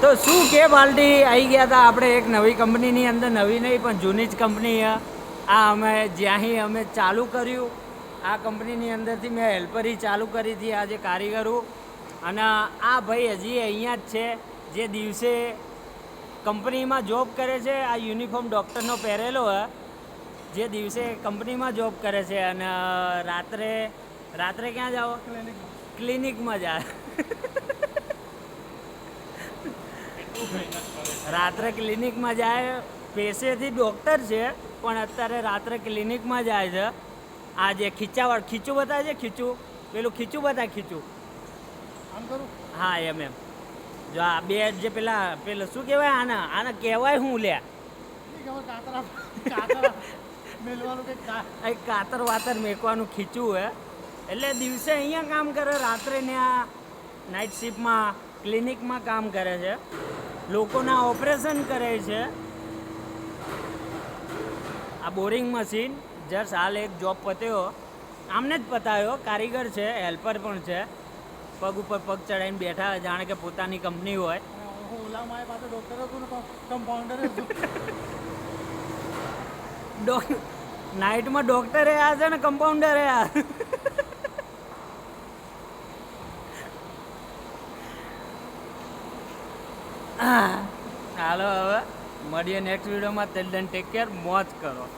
તો શું કે બાલટી આવી ગયા હતા આપણે એક નવી કંપનીની અંદર, નવી નહીં પણ જૂની જ કંપની આ અમે જ્યાંથી અમે ચાલુ કર્યું આ કંપનીની અંદરથી મેં હેલ્પરી ચાલુ કરી હતી આજે કારીગરો. અને આ ભાઈ હજી અહીંયા જ છે જે દિવસે કંપનીમાં જોબ કરે છે. આ યુનિફોર્મ ડૉક્ટરનો પહેરેલો જે દિવસે કંપનીમાં જોબ કરે છે અને રાત્રે ક્યાં જાઓ? ક્લિનિકમાં જાય. રાત્રે ક્લિનિકમાં જાય. પેશેથી ડૉક્ટર છે પણ અત્યારે રાત્રે ક્લિનિકમાં જાય છે. આ જે ખીચું બતાવે છે, પેલું ખીચું બતાવે, ખીચું હા એમ. જો આ બે જે પેલું શું કહેવાય આને કહેવાય શું લે કાતર વાતર મેકવાનું ખીચું હે. એટલે દિવસે અહીંયા કામ કરે, રાત્રે ત્યાં નાઇટ શિફ્ટમાં ક્લિનિકમાં કામ કરે છે, લોકોના ઓપરેશન કરે છે. આ બોરિંગ મશીન જસ્ટ હાલ એક જોબ પત્યો, આમને જ પતાવ્યો. કારીગર છે, હેલ્પર પણ છે, પગ ઉપર પગ ચડાવીને બેઠા જાણે કે પોતાની કંપની હોય. નાઇટમાં ડોક્ટરે આ છે ને કમ્પાઉન્ડરે આ. હાલો હવે મળીએ નેક્સ્ટ વિડીયોમાં. ટેક કેર, મોજ કરો.